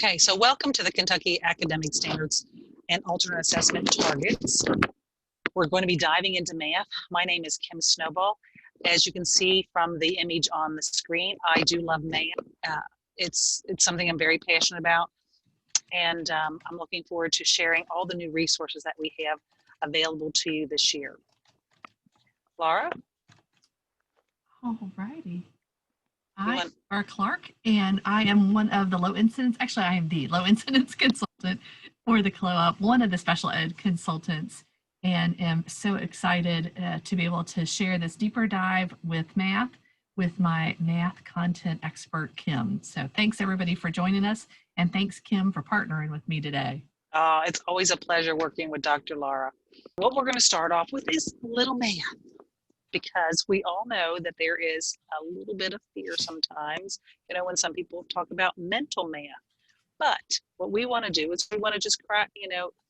Okay, so welcome to the Kentucky Academic Standards and Alternate Assessment Targets. We're going to be diving into math. My name is Kim Snowball. As you can see from the image on the screen, I do love math. It's something I'm very passionate about, and I'm looking forward to sharing all the new resources that we have available to you this year. Laura? All righty. I'm Laura Clark, and I am one of the low incidence, actually I am the low incidence consultant for the co-op, one of the special ed consultants, and am so excited to be able to share this deeper dive with math with my math content expert, Kim. So thanks everybody for joining us, and thanks Kim for partnering with me today. It's always a pleasure working with Dr. Laura. What we're going to start off with is little math, because we all know that there is a little bit of fear sometimes, when some people talk about mental math. But what we want to do is we want to just,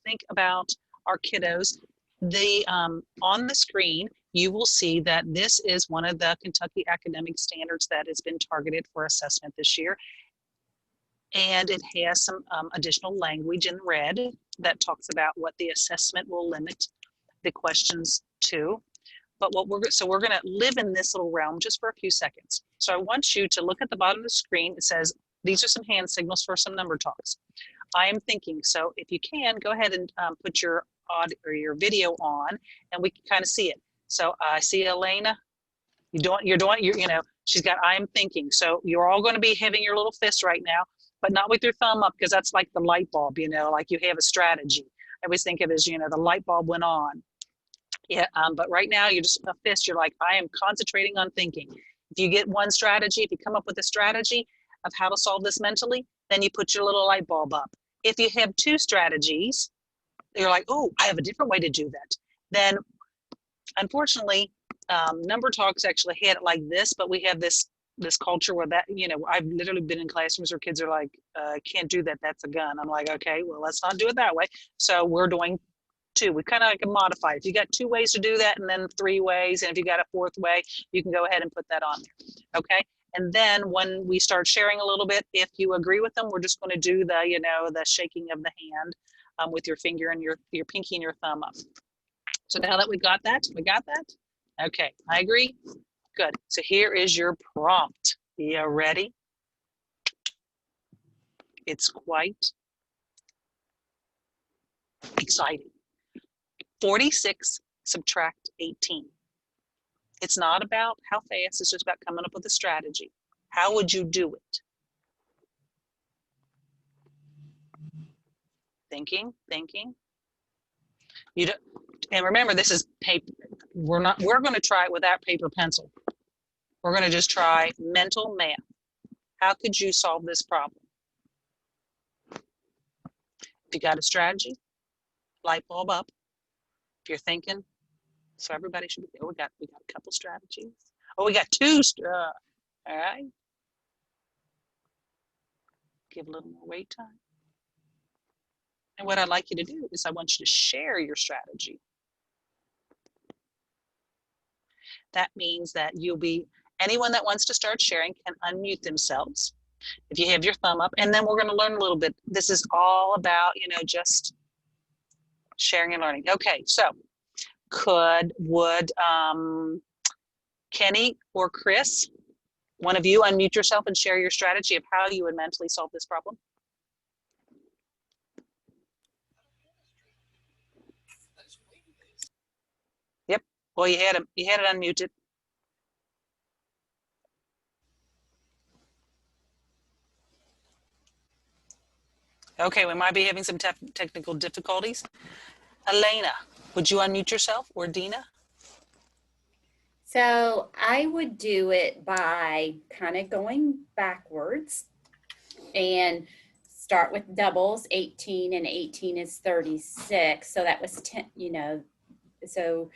think about our kiddos. On the screen, you will see that this is one of the Kentucky academic standards that has been targeted for assessment this year. And it has some additional language in red that talks about what the assessment will limit the questions to. But we're going to live in this little realm just for a few seconds. So I want you to look at the bottom of the screen. It says, these are some hand signals for some number talks. I am thinking, so if you can, go ahead and put your audio or your video on, and we can kind of see it. So I see Elena, she's got, I am thinking. So you're all going to be having your little fist right now, but not with your thumb up, because that's like the light bulb, like you have a strategy. I always think of it as, the light bulb went on. Yeah, but right now you're just a fist. You're like, I am concentrating on thinking. If you get one strategy, if you come up with a strategy of how to solve this mentally, then you put your little light bulb up. If you have two strategies, you're like, oh, I have a different way to do that. Then, unfortunately, number talks actually had it like this, but we have this culture where that, I've literally been in classrooms where kids are like, can't do that. That's a gun. I'm like, okay, well, let's not do it that way. So we're doing two. We kind of like modify. If you got two ways to do that, and then three ways, and if you got a fourth way, you can go ahead and put that on there. Okay. And then when we start sharing a little bit, if you agree with them, we're just going to do the, the shaking of the hand with your finger and your pinky and your thumb up. So now that we got that, okay, I agree. Good. So here is your prompt. You ready? It's quite exciting. 46 subtract 18. It's not about how fast, it's just about coming up with a strategy. How would you do it? Thinking. You don't, and remember, this is paper. We're going to try it without paper pencil. We're going to just try mental math. How could you solve this problem? If you got a strategy, light bulb up. If you're thinking, so everybody should be, we got a couple strategies. Oh, we got two, all right. Give a little more wait time. And what I'd like you to do is I want you to share your strategy. That means that anyone that wants to start sharing can unmute themselves. If you have your thumb up, and then we're going to learn a little bit. This is all about, just sharing and learning. Okay, so would Kenny or Chris, one of you, unmute yourself and share your strategy of how you would mentally solve this problem? Yep. Well, you had it unmuted. Okay, we might be having some technical difficulties. Elena, would you unmute yourself, or Dina? So I would do it by kind of going backwards and start with doubles. 18 and 18 is 36. So that was 10, so,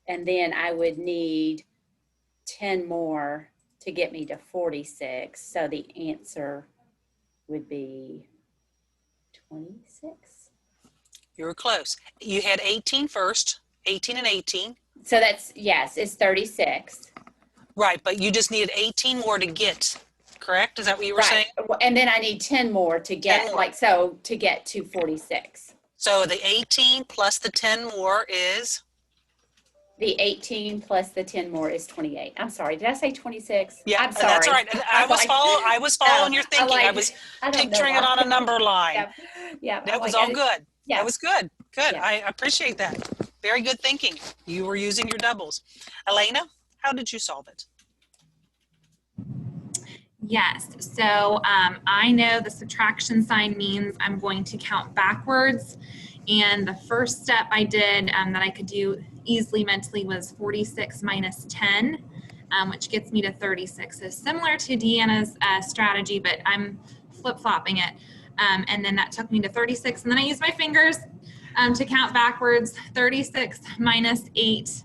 and then I would need 10 more to get me to 46. So the answer would be 26. You were close. You had 18 first, 18 and 18. So that's, yes, it's 36. Right, but you just needed 18 more to get correct? Is that what you were Right. saying? And then I need 10 more to get, more. like, so to get to 46. So the 18 plus the 10 more is? The 18 plus the 10 more is 28. I'm sorry. Did I say 26? Yeah, I'm sorry. that's all right. And I was following your thinking. I was I don't know picturing it why. on a number line. Yeah. Yeah. That was all good. Yeah. That was good. Good. Yeah. I appreciate that. Very good thinking. You were using your doubles. Elena, how did you solve it? Yes, so I know the subtraction sign means I'm going to count backwards. And the first step I did that I could do easily mentally was 46 minus 10, which gets me to 36. So similar to Deanna's strategy, but I'm flip-flopping it. And then that took me to 36. And then I used my fingers to count backwards. 36 minus 8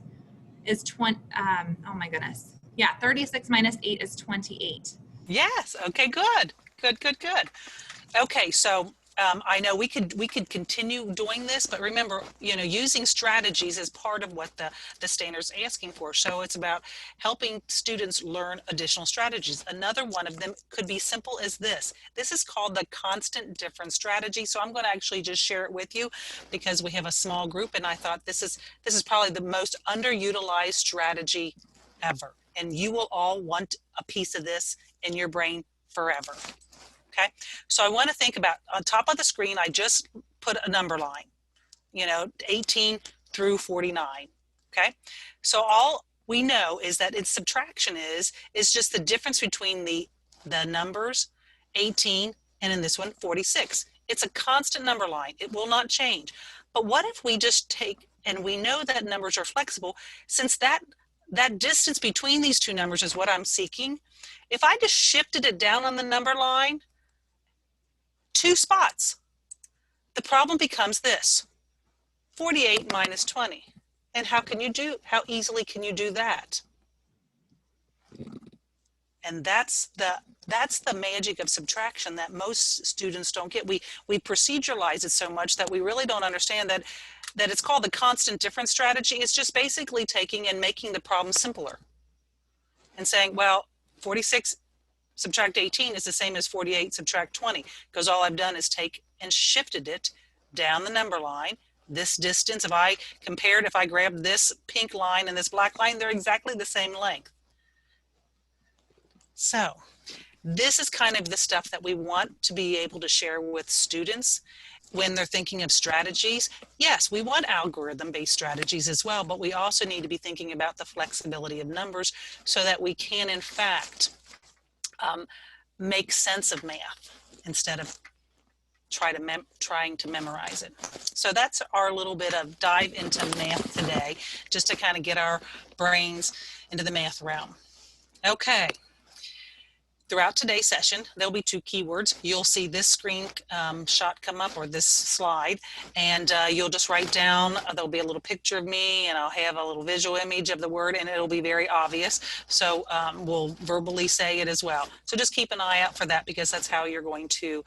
is 20. Oh my goodness. Yeah, 36 minus 8 is 28. Yes. Okay, good. Good, good, good. Okay, so I know we could continue doing this, but remember, using strategies is part of what the standard's asking for. So it's about helping students learn additional strategies. Another one of them could be simple as this. This is called the constant difference strategy. So I'm going to actually just share it with you because we have a small group, and I thought this is probably the most underutilized strategy ever. And you will all want a piece of this in your brain forever. Okay, so I want to think about, on top of the screen, I just put a number line, 18 through 49. Okay, so all we know is that its subtraction is just the difference between the numbers 18 and in this one 46. It's a constant number line. It will not change. But what if we just take, and we know that numbers are flexible, since that distance between these two numbers is what I'm seeking. If I just shifted it down on the number line 2 spots, the problem becomes this: 48 minus 20. And how easily can you do that? And that's the magic of subtraction that most students don't get. We proceduralize it so much that we really don't understand that it's called the constant difference strategy. It's just basically taking and making the problem simpler and saying, well, 46 subtract 18 is the same as 48 subtract 20, because all I've done is take and shifted it down the number line. This distance, if I grab this pink line and this black line, they're exactly the same length. So this is kind of the stuff that we want to be able to share with students when they're thinking of strategies. Yes, we want algorithm-based strategies as well, but we also need to be thinking about the flexibility of numbers so that we can, in fact, make sense of math instead of trying to memorize it. So that's our little bit of dive into math today, just to kind of get our brains into the math realm. Okay. Throughout today's session, there'll be 2 keywords. You'll see this screen shot come up, or this slide, and you'll just write down, there'll be a little picture of me, and I'll have a little visual image of the word, and it'll be very obvious. So we'll verbally say it as well. So just keep an eye out for that, because that's how you're going to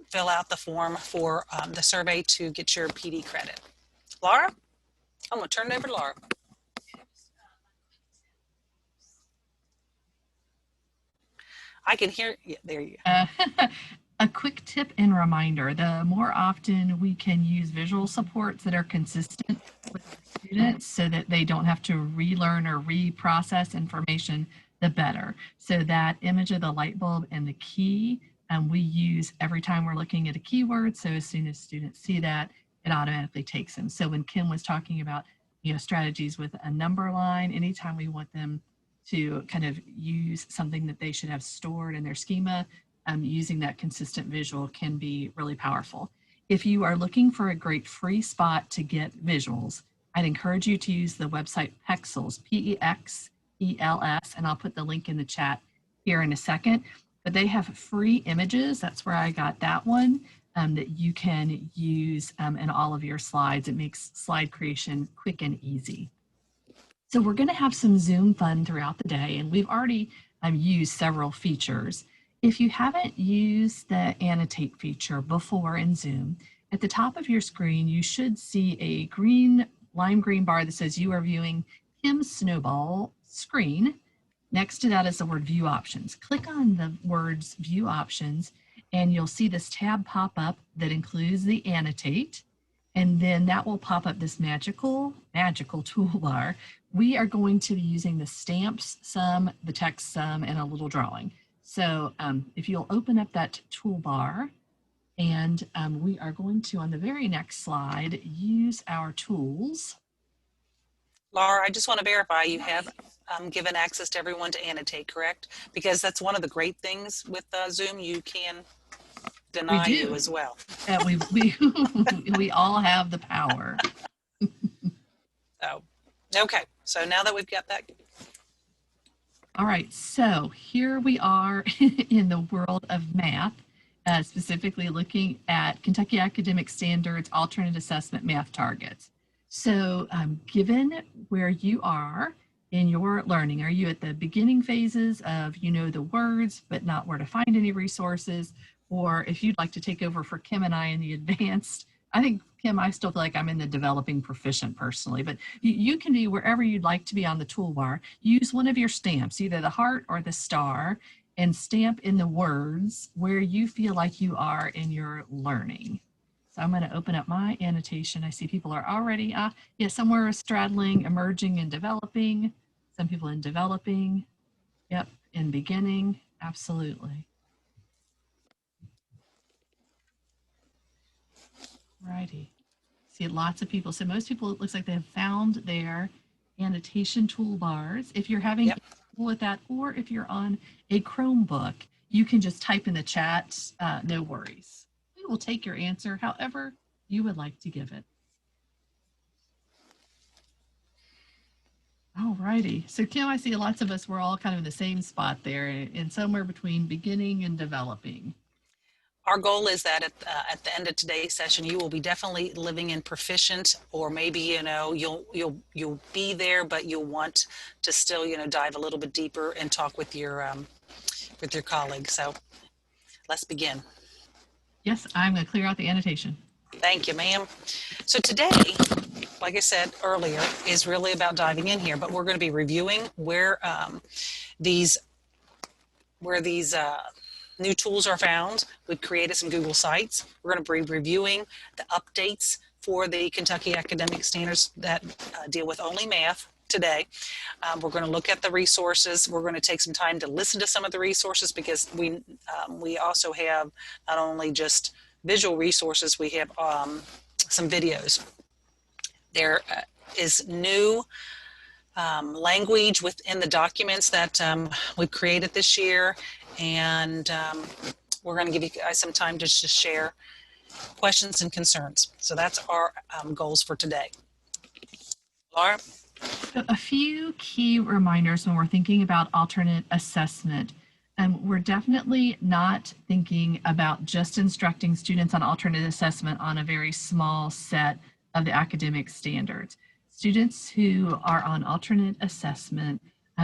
fill out the form for the survey to get your PD credit. Laura? I'm going to turn it over to Laura. I can hear, yeah, there you go. A quick tip and reminder: the more often we can use visual supports that are consistent with our students so that they don't have to relearn or reprocess information, the better. So that image of the light bulb and the key, we use every time we're looking at a keyword. So as soon as students see that, it automatically takes them. So when Kim was talking about, strategies with a number line, anytime we want them to kind of use something that they should have stored in their schema, using that consistent visual can be really powerful. If you are looking for a great free spot to get visuals, I'd encourage you to use the website Pexels, P-E-X-E-L-S, and I'll put the link in the chat here in a second. But they have free images. That's where I got that one, that you can use in all of your slides. It makes slide creation quick and easy. So we're going to have some Zoom fun throughout the day, and we've already used several features. If you haven't used the annotate feature before in Zoom, at the top of your screen, you should see a lime green bar that says you are viewing Kim's Snowball screen. Next to that is the word view options. Click on the words view options and you'll see this tab pop up that includes the annotate. And then that will pop up this magical toolbar. We are going to be using the stamps sum, the text sum, and a little drawing. So if you'll open up that toolbar, and we are going to, on the very next slide, use our tools. Laura, I just want to verify you have given access to everyone to annotate, correct? Because that's one of the great things with Zoom. You can deny you as well. We all have the power. So, okay. So now that we've got that. All right. So here we are in the world of math, specifically looking at Kentucky Academic Standards Alternate Assessment Math Targets. So given where you are in your learning, are you at the beginning phases of, you know, the words, but not where to find any resources? Or if you'd like to take over for Kim and I in the advanced, I think, Kim, I still feel like I'm in the developing proficient personally, but you can be wherever you'd like to be on the toolbar. Use one of your stamps, either the heart or the star, and stamp in the words where you feel like you are in your learning. So I'm going to open up my annotation. I see people are already, somewhere straddling, emerging, and developing. Some people in developing. Yep, in beginning, absolutely. Righty. See lots of people. So most people, it looks like they have found their annotation toolbars. If you're having trouble with that, or if you're on a Chromebook, you can just type in the chat, no worries. We will take your answer however you would like to give it. All righty. So Kim, I see lots of us, we're all kind of in the same spot there and somewhere between beginning and developing. Our goal is that at the end of today's session, you will be definitely living in proficient, or maybe, you know, you'll be there, but you'll want to still, you know, dive a little bit deeper and talk with your colleagues. So let's begin. Yes, I'm going to clear out the annotation. Thank you, ma'am. So today, like I said earlier, is really about diving in here, but we're going to be reviewing where these new tools are found. We've created some Google Sites. We're going to be reviewing the updates for the Kentucky Academic Standards that deal with only math today. We're going to look at the resources. We're going to take some time to listen to some of the resources, because we also have not only just visual resources, we have some videos. There is new language within the documents that we've created this year, and we're going to give you guys some time to just share questions and concerns. So that's our goals for today. Laura? A few key reminders when we're thinking about alternate assessment. We're definitely not thinking about just instructing students on alternate assessment on a very small set of the academic standards. Students who are on alternate assessment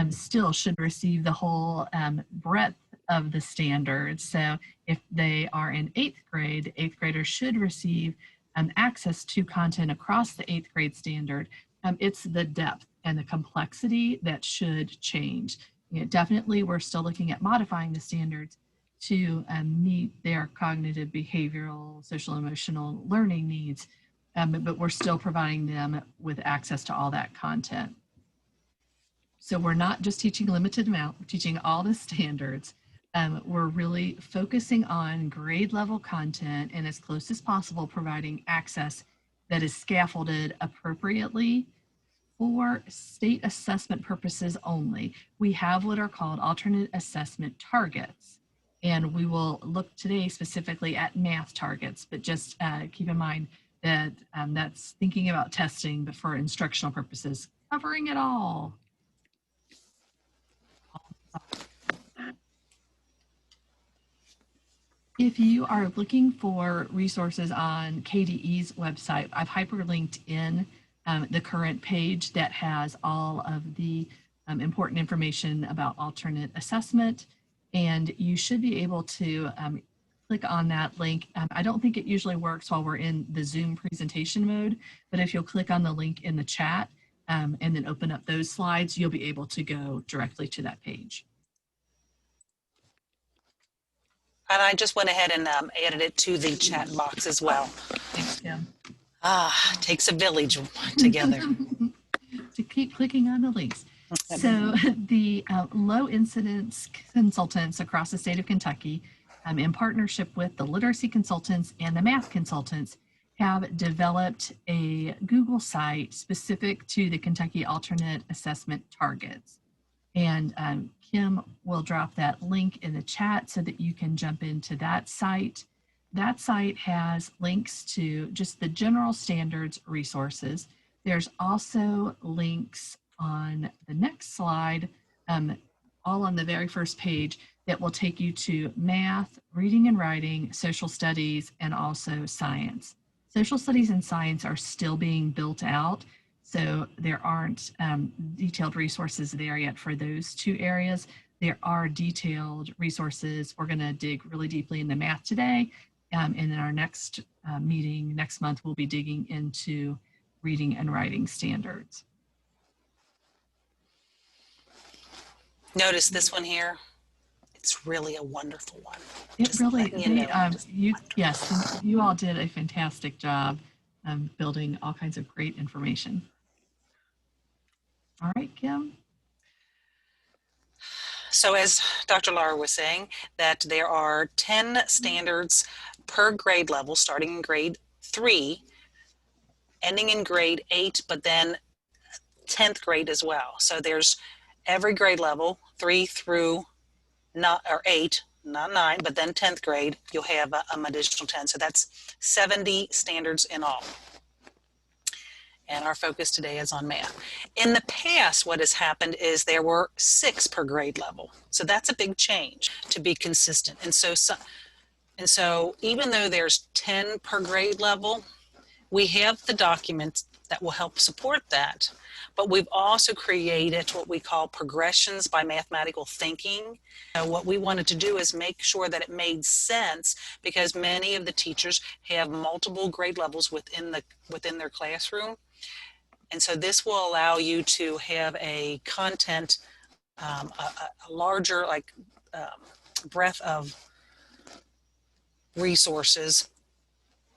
still should receive the whole breadth of the standards. So if they are in 8th grade, 8th graders should receive access to content across the 8th grade standard. It's the depth and the complexity that should change. Definitely, we're still looking at modifying the standards to meet their cognitive, behavioral, social, emotional learning needs, but we're still providing them with access to all that content. So we're not just teaching a limited amount, we're teaching all the standards. We're really focusing on grade level content and, as close as possible, providing access that is scaffolded appropriately for state assessment purposes only. We have what are called alternate assessment targets, and we will look today specifically at math targets, but just keep in mind that that's thinking about testing, but for instructional purposes, covering it all. If you are looking for resources on KDE's website, I've hyperlinked in the current page that has all of the important information about alternate assessment, and you should be able to click on that link. I don't think it usually works while we're in the Zoom presentation mode, but if you'll click on the link in the chat, and then open up those slides, you'll be able to go directly to that page. And I just went ahead and added it to the chat box as well. Thanks, Kim. Takes a village together. To keep clicking on the links. So the low incidence consultants across the state of Kentucky, in partnership with the literacy consultants and the math consultants, have developed a Google site specific to the Kentucky alternate assessment targets. And Kim will drop that link in the chat so that you can jump into that site. That site has links to just the general standards resources. There's also links on the next slide, all on the very first page, that will take you to math, reading and writing, social studies, and also science. Social studies and science are still being built out, so there aren't detailed resources there yet for those two areas. There are detailed resources. We're going to dig really deeply into math today, and in our next meeting next month, we'll be digging into reading and writing standards. Notice this one here. It's really a wonderful one. It Just really, yes, you all did a fantastic job building all kinds of great information. All right, Kim. So as Dr. Lara was saying, that there are 10 standards per grade level, starting in grade 3, ending in grade 8, but then 10th grade as well. So there's every grade level, 3 through 8, not 9, but then 10th grade, you'll have an additional 10. So that's 70 standards in all. And our focus today is on math. In the past, what has happened is there were 6 per grade level. So that's a big change to be consistent. And so even though there's 10 per grade level, we have the documents that will help support that. But we've also created what we call progressions by mathematical thinking. What we wanted to do is make sure that it made sense, because many of the teachers have multiple grade levels within their classroom. And so this will allow you to have a content, a larger breadth of resources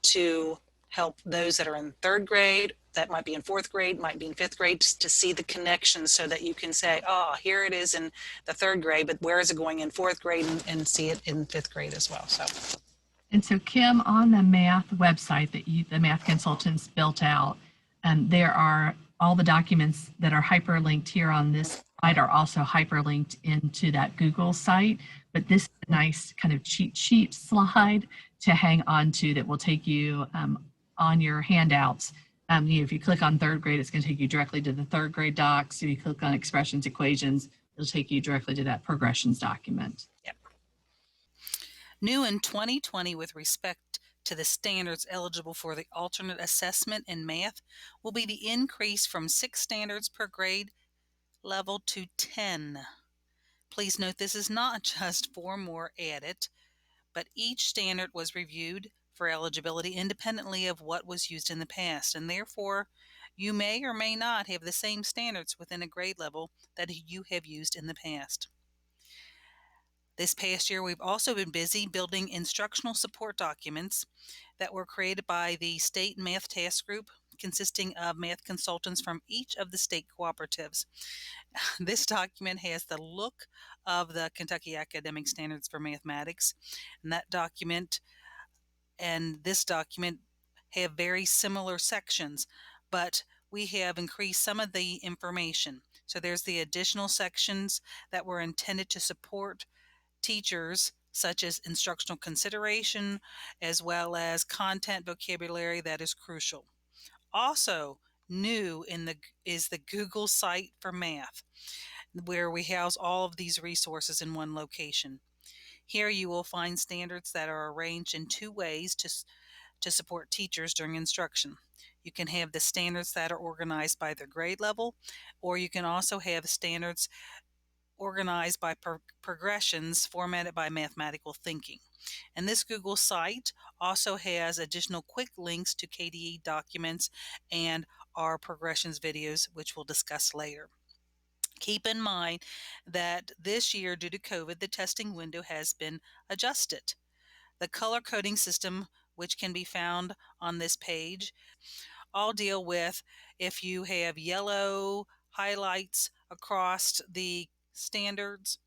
to help those that are in 3rd grade, that might be in 4th grade, might be in 5th grade, to see the connections, so that you can say, oh, here it is in the 3rd grade, but where is it going in 4th grade, and see it in 5th grade as well. And so Kim, on the math website that the math consultants built out, there are all the documents that are hyperlinked here on this slide are also hyperlinked into that Google site. But this is a nice kind of cheat sheet slide to hang on to that will take you on your handouts. If you click on 3rd grade, it's going to take you directly to the 3rd grade docs. If you click on expressions, equations, it'll take you directly to that progressions document. Yep. New in 2020 with respect to the standards eligible for the alternate assessment in math will be the increase from 6 standards per grade level to 10. Please note this is not just 4 more added, but each standard was reviewed for eligibility independently of what was used in the past, and therefore you may or may not have the same standards within a grade level that you have used in the past. This past year, we've also been busy building instructional support documents that were created by the State Math Task Group, consisting of math consultants from each of the state cooperatives. This document has the look of the Kentucky Academic Standards for Mathematics, and this document have very similar sections, but we have increased some of the information. So there's the additional sections that were intended to support teachers, such as instructional consideration, as well as content vocabulary that is crucial. Also new is the Google site for math, where we house all of these resources in one location. Here you will find standards that are arranged in 2 ways to support teachers during instruction. You can have the standards that are organized by their grade level, or you can also have standards organized by progressions formatted by mathematical thinking. And this Google site also has additional quick links to KDE documents and our progressions videos, which we'll discuss later. Keep in mind that this year, due to COVID, the testing window has been adjusted. The color coding system, which can be found on this page, all deal with if you have yellow highlights across the standards,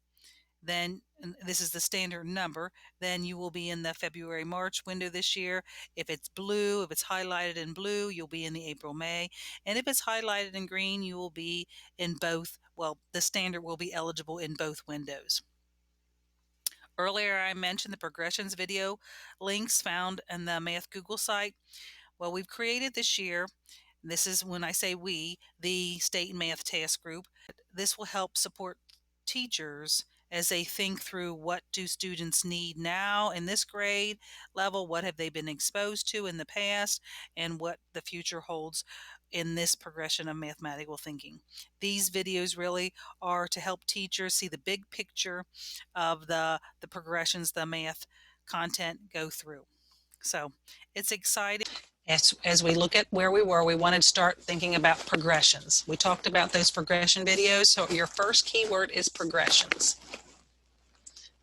then this is the standard number, then you will be in the February March window this year. If it's blue, if it's highlighted in blue, you'll be in the April May, and if it's highlighted in green, you will be in both. Well, the standard will be eligible in both windows. Earlier I mentioned the progressions video links found in the Math Google site. Well, we've created this year, this is when I say we, the State Math Task Group. This will help support teachers as they think through what do students need now in this grade level, what have they been exposed to in the past, and what the future holds in this progression of mathematical thinking. These videos really are to help teachers see the big picture of the progressions the math content go through. So it's exciting. As we look at where we were, we wanted to start thinking about progressions. We talked about those progression videos. So your first keyword is progressions.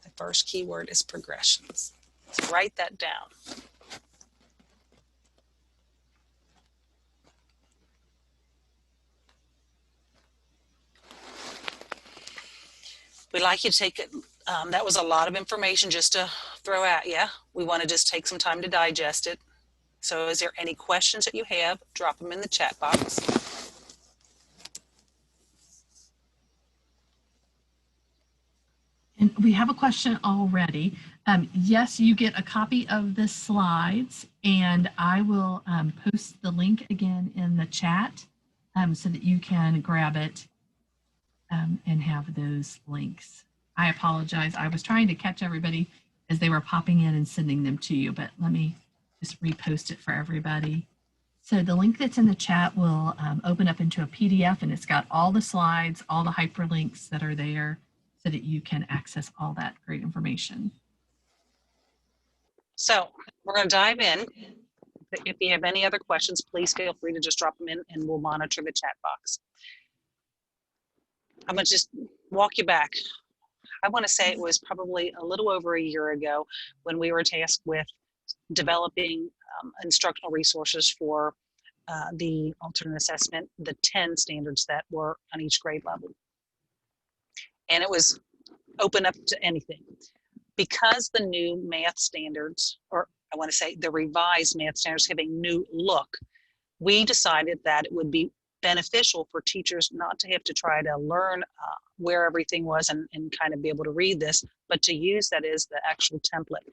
The first keyword is progressions. So write that down. We'd like you to take it. That was a lot of information just to throw at you. We want to just take some time to digest it. So is there any questions that you have? Drop them in the chat box. And we have a question already. Yes, you get a copy of the slides, and I will post the link again in the chat so that you can grab it and have those links. I apologize. I was trying to catch everybody as they were popping in and sending them to you, but let me just repost it for everybody. So the link that's in the chat will open up into a PDF, and it's got all the slides, all the hyperlinks that are there so that you can access all that great information. So we're going to dive in. If you have any other questions, please feel free to just drop them in and we'll monitor the chat box. I'm going to just walk you back. I want to say it was probably a little over a year ago when we were tasked with developing instructional resources for the alternate assessment, the 10 standards that were on each grade level. And it was open up to anything. Because the new math standards, or I want to say the revised math standards, have a new look, we decided that it would be beneficial for teachers not to have to try to learn where everything was and kind of be able to read this, but to use that as the actual template.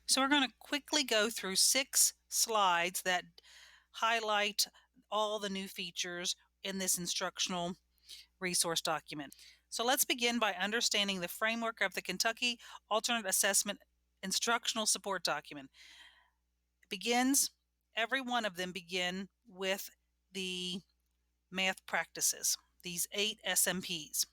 So we're going to quickly go through 6 slides that highlight all the new features in this instructional resource document. So let's begin by understanding the framework of the Kentucky Alternate Assessment Instructional Support Document. Every one of them begin with the math practices, these 8 SMPs.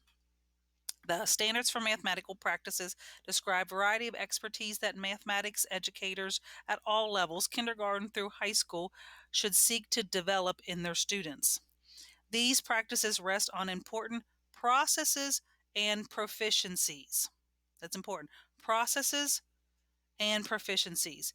The standards for mathematical practices describe a variety of expertise that mathematics educators at all levels, kindergarten through high school, should seek to develop in their students. These practices rest on important processes and proficiencies. That's important. Processes and proficiencies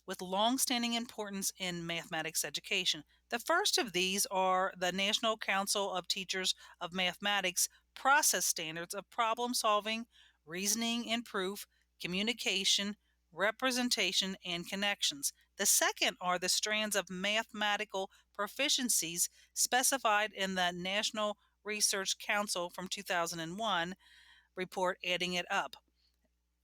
with long-standing importance in mathematics education. The first of these are the National Council of Teachers of Mathematics process standards of problem solving, reasoning and proof, communication, representation, and connections. The second are the strands of mathematical proficiencies specified in the National Research Council from 2001 report, adding it up.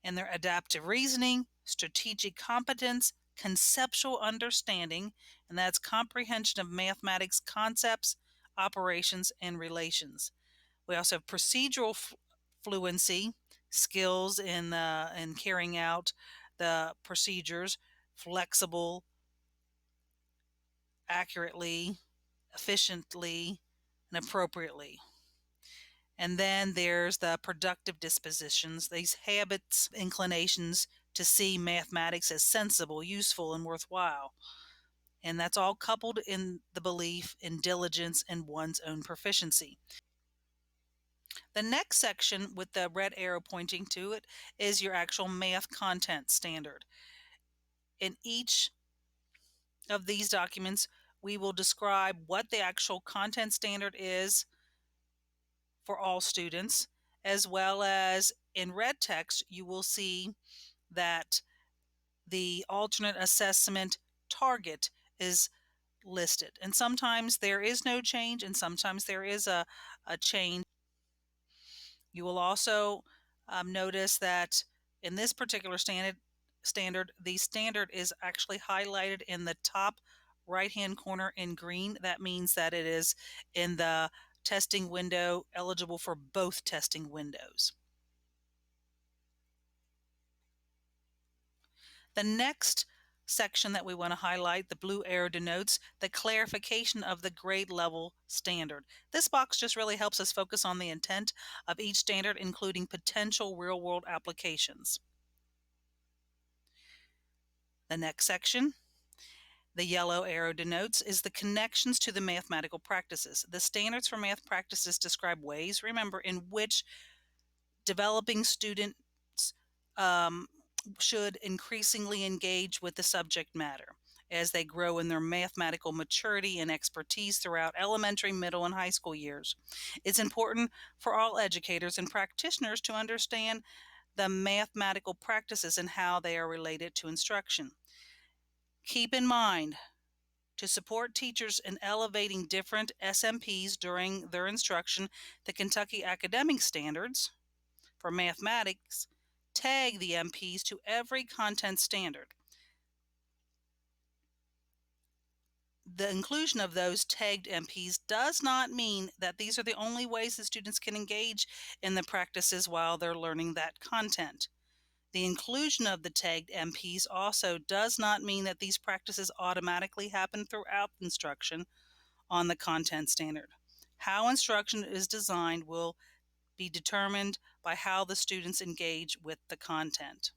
And their adaptive reasoning, strategic competence, conceptual understanding, and that's comprehension of mathematics concepts, operations, and relations. We also have procedural fluency, skills in carrying out the procedures, flexible, accurately, efficiently, and appropriately. And then there's the productive dispositions, these habits, inclinations to see mathematics as sensible, useful, and worthwhile. And that's all coupled in the belief in diligence and one's own proficiency. The next section with the red arrow pointing to it is your actual math content standard. In each of these documents, we will describe what the actual content standard is for all students, as well as in red text, you will see that the alternate assessment target is listed. And sometimes there is no change, and sometimes there is a change. You will also notice that in this particular standard, the standard is actually highlighted in the top right-hand corner in green. That means that it is in the testing window, eligible for both testing windows. The next section that we want to highlight, the blue arrow, denotes the clarification of the grade level standard. This box just really helps us focus on the intent of each standard, including potential real-world applications. The next section, the yellow arrow denotes, is the connections to the mathematical practices. The standards for math practices describe ways, remember, in which developing students should increasingly engage with the subject matter as they grow in their mathematical maturity and expertise throughout elementary, middle, and high school years. It's important for all educators and practitioners to understand the mathematical practices and how they are related to instruction. Keep in mind, to support teachers in elevating different SMPs during their instruction, the Kentucky Academic Standards for mathematics tag the MPs to every content standard. The inclusion of those tagged MPs does not mean that these are the only ways that students can engage in the practices while they're learning that content. The inclusion of the tagged MPs also does not mean that these practices automatically happen throughout instruction on the content standard. How instruction is designed will be determined by how the students engage with the content.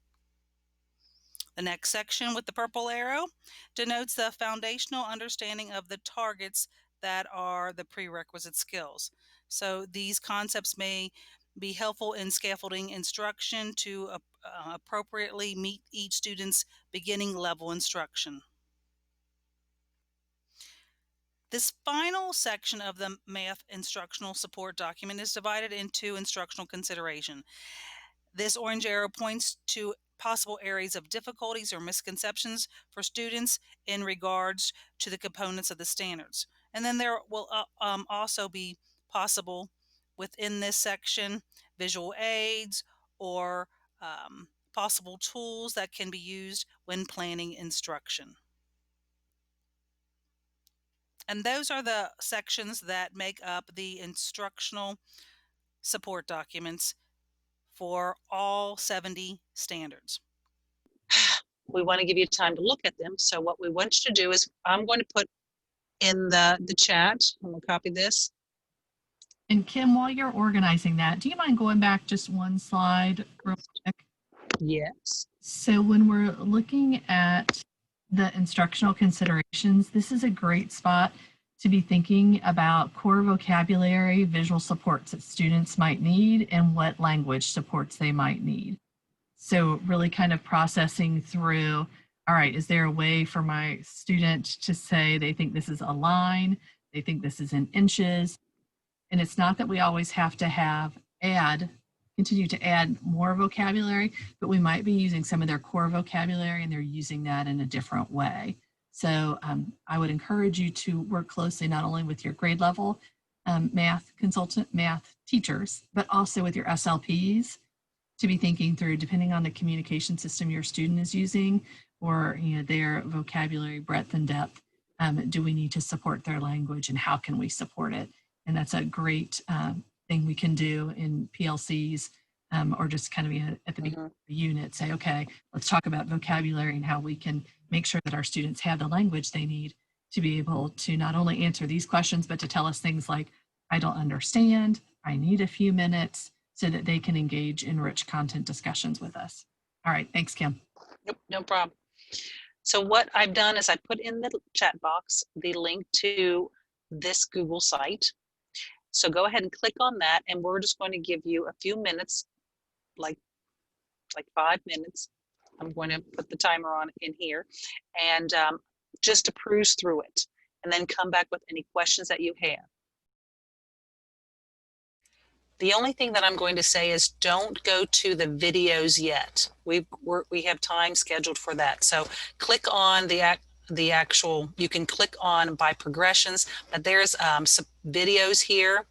The next section with the purple arrow denotes the foundational understanding of the targets that are the prerequisite skills. So these concepts may be helpful in scaffolding instruction to appropriately meet each student's beginning level instruction. This final section of the math instructional support document is divided into instructional consideration. This orange arrow points to possible areas of difficulties or misconceptions for students in regards to the components of the standards. And then there will also be possible within this section visual aids or possible tools that can be used when planning instruction. And those are the sections that make up the instructional support documents for all 70 standards. We want to give you time to look at them. So what we want you to do is I'm going to put in the chat, I'm going to copy this. And Kim, while you're organizing that, do you mind going back just one slide real quick? Yes. So when we're looking at the instructional considerations, this is a great spot to be thinking about core vocabulary, visual supports that students might need, and what language supports they might need. So really kind of processing through, all right, is there a way for my student to say they think this is a line, they think this is in inches? And it's not that we always have to continue to add more vocabulary, but we might be using some of their core vocabulary and they're using that in a different way. So I would encourage you to work closely not only with your grade level math consultant, math teachers, but also with your SLPs to be thinking through, depending on the communication system your student is using or their vocabulary breadth and depth, do we need to support their language and how can we support it? And that's a great thing we can do in PLCs or just kind of at the beginning of the unit, say, okay, let's talk about vocabulary and how we can make sure that our students have the language they need to be able to not only answer these questions, but to tell us things like, I don't understand, I need a few minutes, so that they can engage in rich content discussions with us. All right, thanks, Kim. Nope, no problem. So what I've done is I put in the chat box the link to this Google site. So go ahead and click on that, and we're just going to give you a few minutes, like 5 minutes. I'm going to put the timer on in here, and just to peruse through it, and then come back with any questions that you have. The only thing that I'm going to say is don't go to the videos yet. We have time scheduled for that. So click on the actual, you can click on by progressions, but there's some videos here.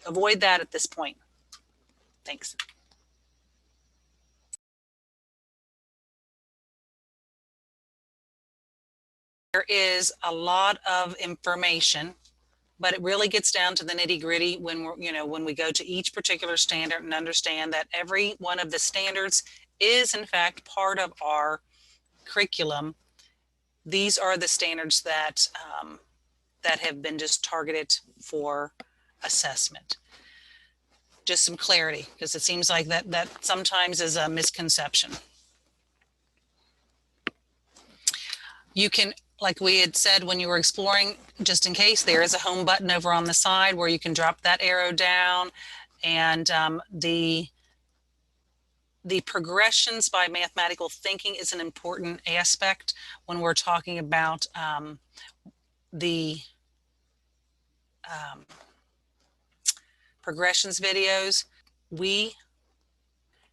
Avoid that at this point. Thanks. There is a lot of information, but it really gets down to the nitty-gritty when when we go to each particular standard and understand that every one of the standards is in fact part of our curriculum. These are the standards that that have been just targeted for assessment. Just some clarity, because it seems like that sometimes is a misconception. You can, like we had said when you were exploring, just in case, there is a home button over on the side where you can drop that arrow down, and the progressions by mathematical thinking is an important aspect when we're talking about the progressions videos. We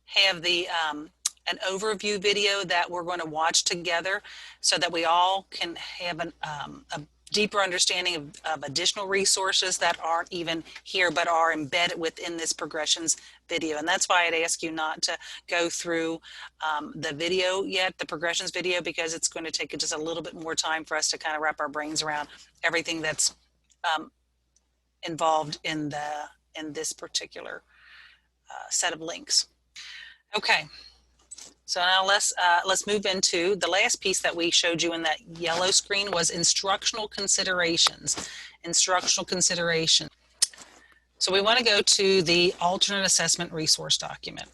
have the an overview video that we're going to watch together so that we all can have a deeper understanding of additional resources that aren't even here but are embedded within this progressions video. And that's why I'd ask you not to go through the video yet, the progressions video, because it's going to take just a little bit more time for us to kind of wrap our brains around everything that's involved in this particular set of links. Okay, so now let's move into the last piece that we showed you in that yellow screen was instructional considerations. Instructional consideration. So we want to go to the alternate assessment resource document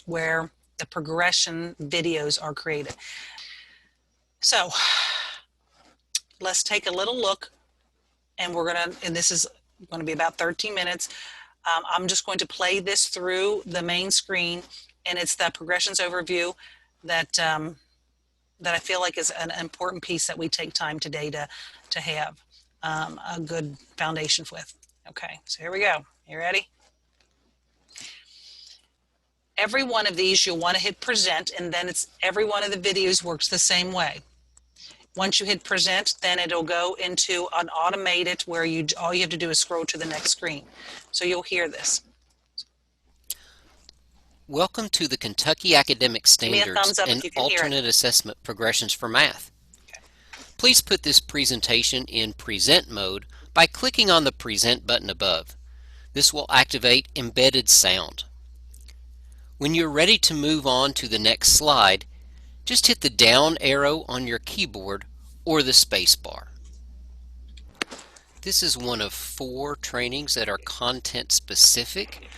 where the progression videos are created. So let's take a little look, and this is going to be about 13 minutes. I'm just going to play this through the main screen, and it's the progressions overview that that I feel like is an important piece that we take time today to have a good foundation with. Okay, so here we go. You ready? Every one of these you'll want to hit present, and then every one of the videos works the same way. Once you hit present, then it'll go into an automated where all you have to do is scroll to the next screen. So you'll hear this. Welcome to the Kentucky Academic Standards and Alternate Assessment Progressions for Math. Okay. Please put this presentation in present mode by clicking on the present button above. This will activate embedded sound. When you're ready to move on to the next slide, just hit the down arrow on your keyboard or the space bar. This is one of 4 trainings that are content specific.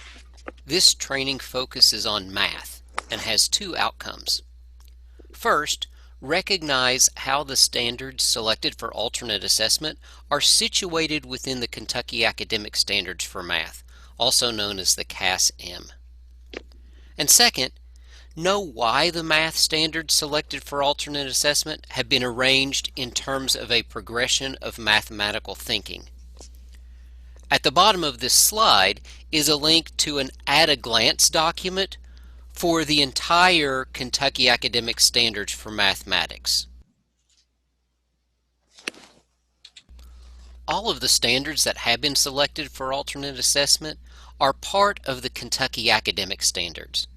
This training focuses on math and has 2 outcomes. First, recognize how the standards selected for alternate assessment are situated within the Kentucky Academic Standards for Math, also known as the CAS-M. And second, know why the math standards selected for alternate assessment have been arranged in terms of a progression of mathematical thinking. At the bottom of this slide is a link to an at-a-glance document for the entire Kentucky Academic Standards for Mathematics. All of the standards that have been selected for alternate assessment are part of the Kentucky Academic Standards.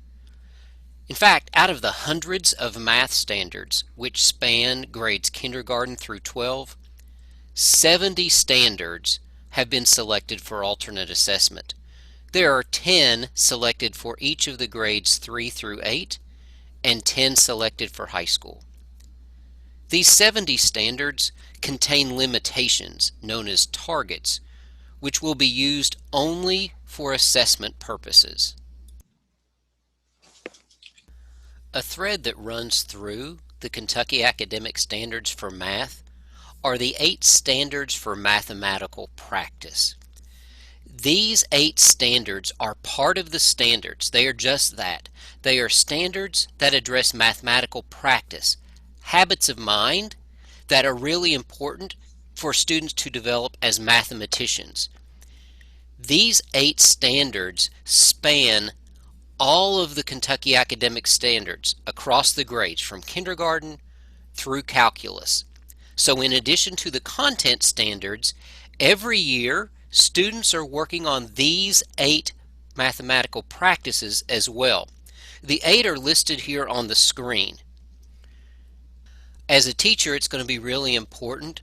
In fact, out of the hundreds of math standards which span grades kindergarten through 12, 70 standards have been selected for alternate assessment. There are 10 selected for each of the grades 3 through 8 and 10 selected for high school. These 70 standards contain limitations known as targets, which will be used only for assessment purposes. A thread that runs through the Kentucky Academic Standards for Math are the 8 standards for mathematical practice. These 8 standards are part of the standards. They are just that. They are standards that address mathematical practice, habits of mind that are really important for students to develop as mathematicians. These 8 standards span all of the Kentucky academic standards across the grades from kindergarten through calculus. So in addition to the content standards, every year students are working on these 8 mathematical practices as well. The 8 are listed here on the screen. As a teacher, it's going to be really important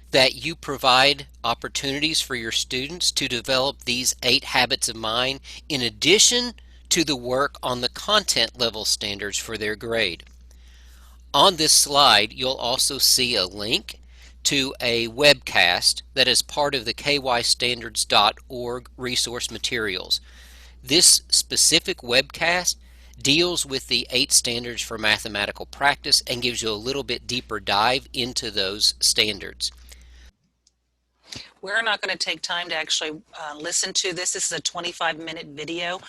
that you provide opportunities for your students to develop these 8 habits of mind in addition to the work on the content level standards for their grade. On this slide, you'll also see a link to a webcast that is part of the kystandards.org resource materials. This specific webcast deals with the 8 standards for mathematical practice and gives you a little bit deeper dive into those standards. We're not going to take time to actually listen to this. This is a 25-minute video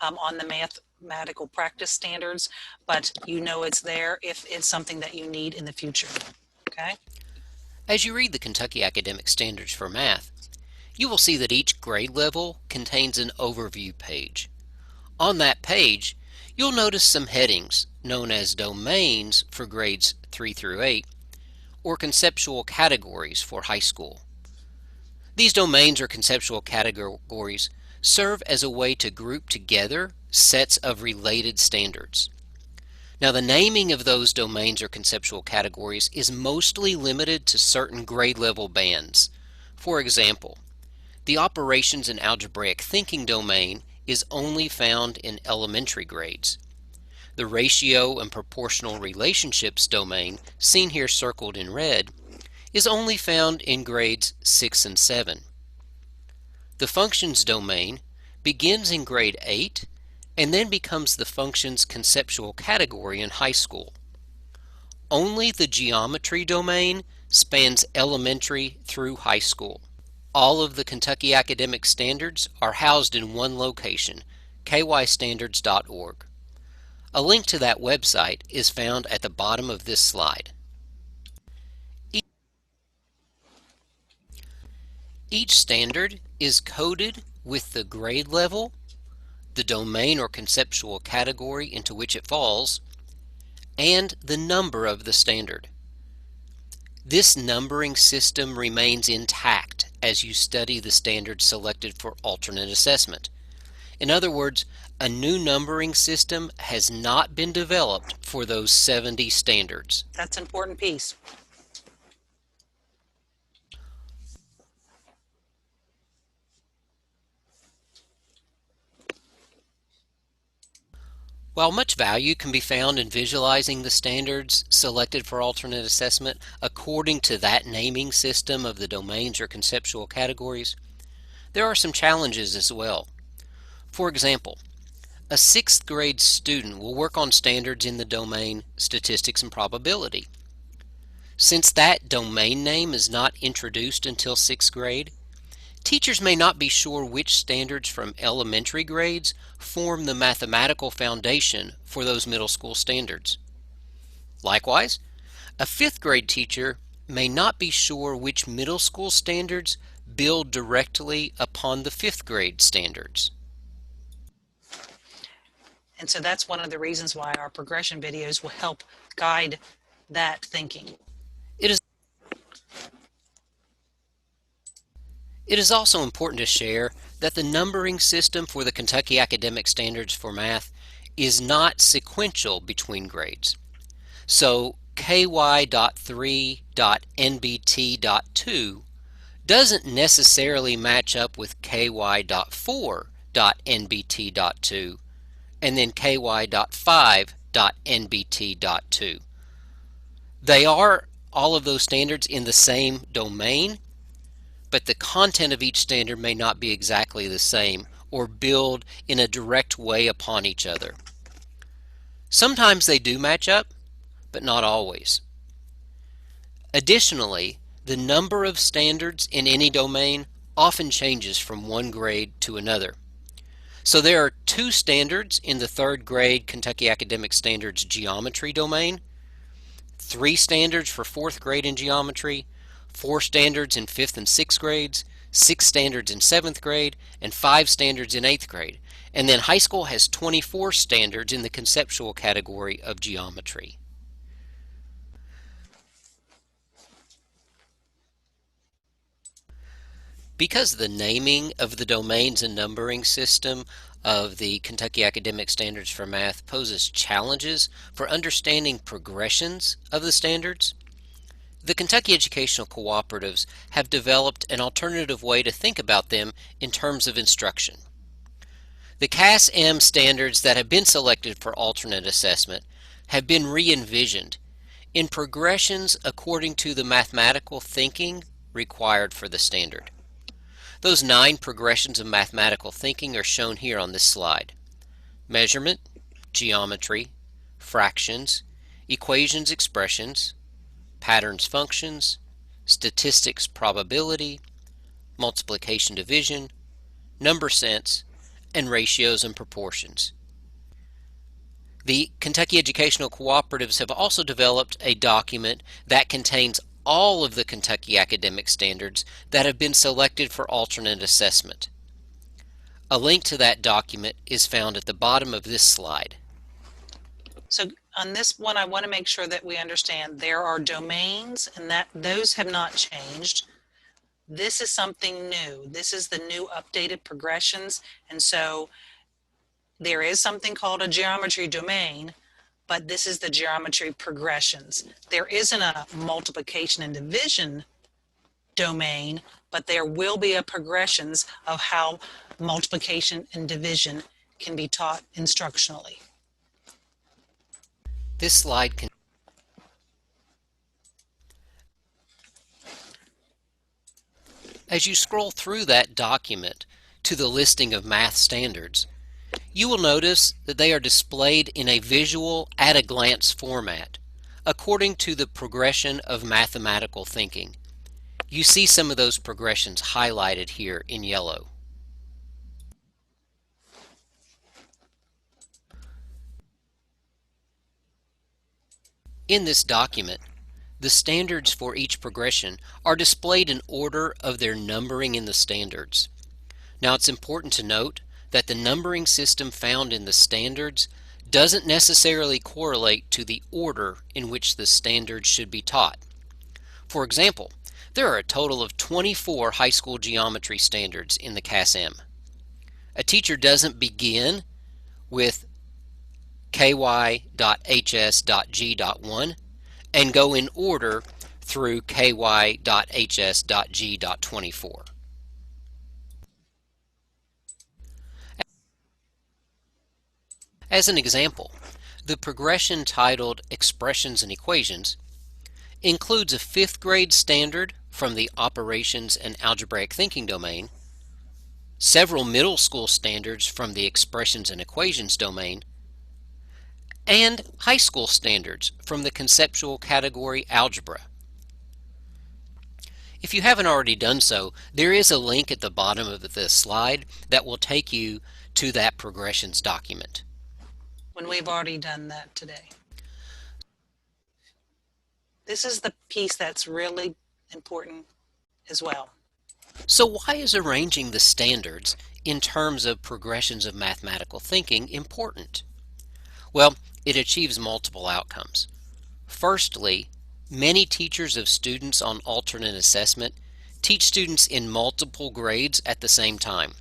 on the mathematical practice standards, but you know it's there if it's something that you need in the future. Okay? As you read the Kentucky Academic Standards for Math, you will see that each grade level contains an overview page. On that page, you'll notice some headings known as domains for grades 3 through 8 or conceptual categories for high school. These domains or conceptual categories serve as a way to group together sets of related standards. Now, the naming of those domains or conceptual categories is mostly limited to certain grade level bands. For example, the operations and algebraic thinking domain is only found in elementary grades. The ratio and proportional relationships domain, seen here circled in red, is only found in grades 6 and 7. The functions domain begins in grade 8 and then becomes the functions conceptual category in high school. Only the geometry domain spans elementary through high school. All of the Kentucky academic standards are housed in one location, kystandards.org. A link to that website is found at the bottom of this slide. Each standard is coded with the grade level, the domain or conceptual category into which it falls, and the number of the standard. This numbering system remains intact as you study the standards selected for alternate assessment. In other words, a new numbering system has not been developed for those 70 standards. That's an important piece. While much value can be found in visualizing the standards selected for alternate assessment according to that naming system of the domains or conceptual categories, there are some challenges as well. For example, a 6th grade student will work on standards in the domain statistics and probability. Since that domain name is not introduced until 6th grade, teachers may not be sure which standards from elementary grades form the mathematical foundation for those middle school standards. Likewise, a 5th grade teacher may not be sure which middle school standards build directly upon the 5th grade standards. And so that's one of the reasons why our progression videos will help guide that thinking. It is also important to share that the numbering system for the Kentucky Academic Standards for Math is not sequential between grades. So ky.3.nbt.2 doesn't necessarily match up with ky.4.nbt.2 and then ky.5.nbt.2. They are all of those standards in the same domain, but the content of each standard may not be exactly the same or build in a direct way upon each other. Sometimes they do match up, but not always. Additionally, the number of standards in any domain often changes from one grade to another. So there are 2 standards in the 3rd grade Kentucky Academic Standards geometry domain, 3 standards for 4th grade in geometry, 4 standards in 5th and 6th grades, 6 standards in 7th grade, and 5 standards in 8th grade. And then high school has 24 standards in the conceptual category of geometry. Because the naming of the domains and numbering system of the Kentucky Academic Standards for Math poses challenges for understanding progressions of the standards, the Kentucky Educational Cooperatives have developed an alternative way to think about them in terms of instruction. The CAS-M standards that have been selected for alternate assessment have been re-envisioned in progressions according to the mathematical thinking required for the standard. Those 9 progressions of mathematical thinking are shown here on this slide: measurement, geometry, fractions, equations expressions, patterns functions, statistics probability, multiplication division, number sense, and ratios and proportions. The Kentucky Educational Cooperatives have also developed a document that contains all of the Kentucky academic standards that have been selected for alternate assessment. A link to that document is found at the bottom of this slide. So on this one, I want to make sure that we understand there are domains and that those have not changed. This is something new. This is the new updated progressions. And so there is something called a geometry domain, but this is the geometry progressions. There isn't a multiplication and division domain, but there will be a progressions of how multiplication and division can be taught instructionally. This slide can As you scroll through that document to the listing of math standards, you will notice that they are displayed in a visual at-a-glance format according to the progression of mathematical thinking. You see some of those progressions highlighted here in yellow. In this document, the standards for each progression are displayed in order of their numbering in the standards. Now, it's important to note that the numbering system found in the standards doesn't necessarily correlate to the order in which the standards should be taught. For example, there are a total of 24 high school geometry standards in the CAS-M. A teacher doesn't begin with ky.hs.g.1 and go in order through ky.hs.g.24. As an example, the progression titled Expressions and Equations includes a 5th grade standard from the Operations and Algebraic Thinking domain, several middle school standards from the Expressions and Equations domain, and high school standards from the conceptual category Algebra. If you haven't already done so, there is a link at the bottom of the slide that will take you to that progressions document. When we've already done that today. This is the piece that's really important as well. So why is arranging the standards in terms of progressions of mathematical thinking important? Well, it achieves multiple outcomes. Firstly, many teachers of students on alternate assessment teach students in multiple grades at the same time.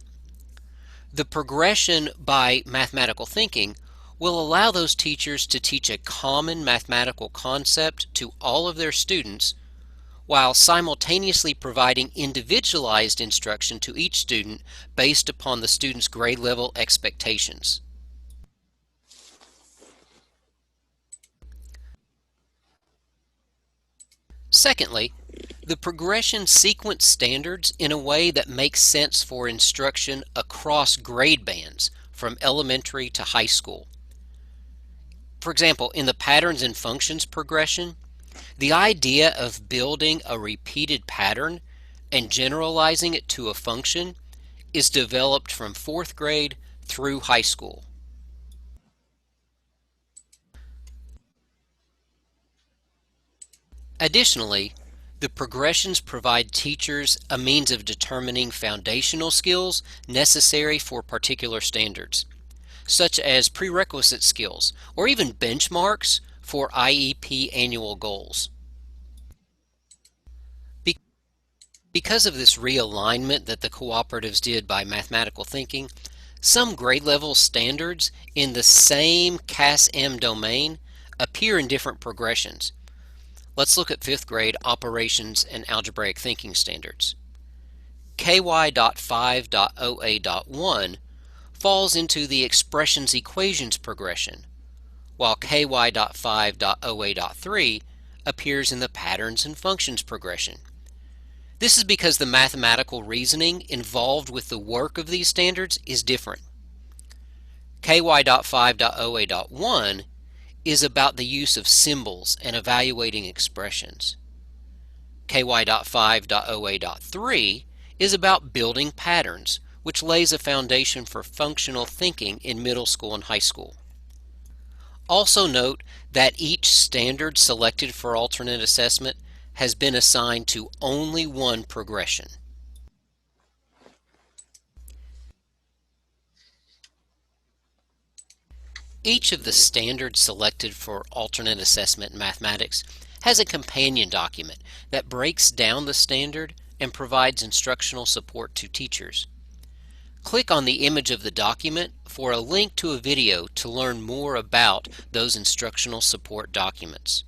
The progression by mathematical thinking will allow those teachers to teach a common mathematical concept to all of their students while simultaneously providing individualized instruction to each student based upon the student's grade level expectations. Secondly, the progression sequence standards in a way that makes sense for instruction across grade bands from elementary to high school. For example, in the patterns and functions progression, the idea of building a repeated pattern and generalizing it to a function is developed from 4th grade through high school. Additionally, the progressions provide teachers a means of determining foundational skills necessary for particular standards, such as prerequisite skills or even benchmarks for IEP annual goals. Because of this realignment that the cooperatives did by mathematical thinking, some grade level standards in the same CAS-M domain appear in different progressions. Let's look at 5th grade operations and algebraic thinking standards. KY.5.OA.1 falls into the expressions equations progression, while KY.5.OA.3 appears in the patterns and functions progression. This is because the mathematical reasoning involved with the work of these standards is different. KY.5.OA.1 is about the use of symbols and evaluating expressions. KY.5.OA.3 is about building patterns, which lays a foundation for functional thinking in middle school and high school. Also note that each standard selected for alternate assessment has been assigned to only one progression. Each of the standards selected for alternate assessment in mathematics has a companion document that breaks down the standard and provides instructional support to teachers. Click on the image of the document for a link to a video to learn more about those instructional support documents.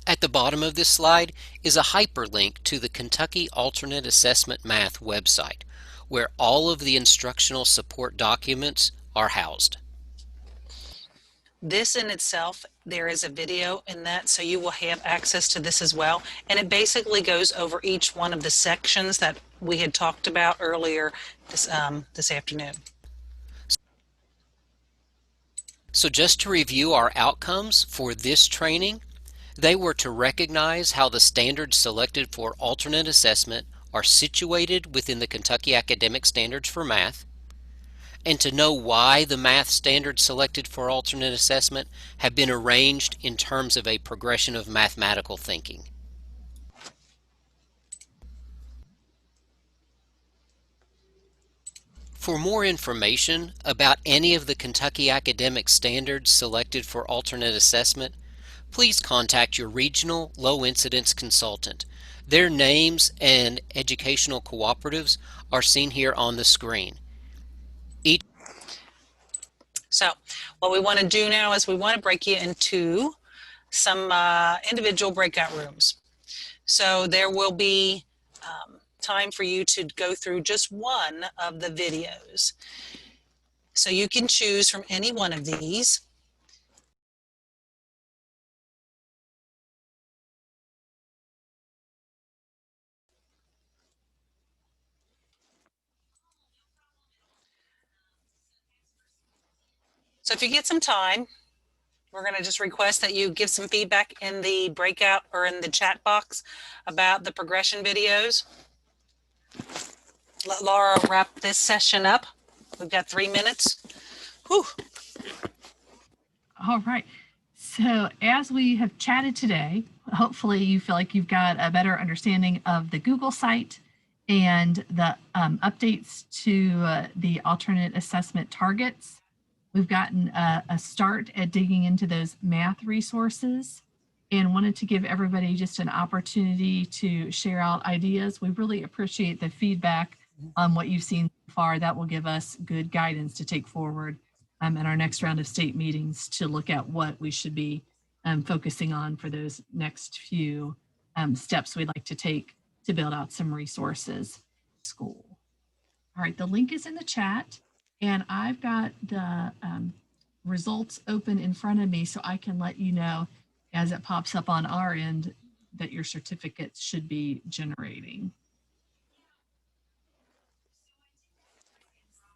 At the bottom of this slide is a hyperlink to the Kentucky Alternate Assessment Math website, where all of the instructional support documents are housed. This in itself, there is a video in that, so you will have access to this as well. And it basically goes over each one of the sections that we had talked about earlier this afternoon. So just to review our outcomes for this training, they were to recognize how the standards selected for alternate assessment are situated within the Kentucky Academic Standards for Math, and to know why the math standards selected for alternate assessment have been arranged in terms of a progression of mathematical thinking. For more information about any of the Kentucky academic standards selected for alternate assessment, please contact your regional low incidence consultant. Their names and educational cooperatives are seen here on the screen. So what we want to do now is we want to break you into some individual breakout rooms. So there will be time for you to go through just one of the videos. So you can choose from any one of these. So if you get some time, we're going to just request that you give some feedback in the breakout or in the chat box about the progression videos. Let Laura wrap this session up. We've got 3 minutes. Whew. All right. So as we have chatted today, hopefully you feel like you've got a better understanding of the Google site and the updates to the alternate assessment targets. We've gotten a start at digging into those math resources and wanted to give everybody just an opportunity to share out ideas. We really appreciate the feedback on what you've seen so far. That will give us good guidance to take forward in our next round of state meetings to look at what we should be focusing on for those next few steps we'd like to take to build out some resources. School. All right, the link is in the chat. And I've got the results open in front of me so I can let you know as it pops up on our end that your certificates should be generating.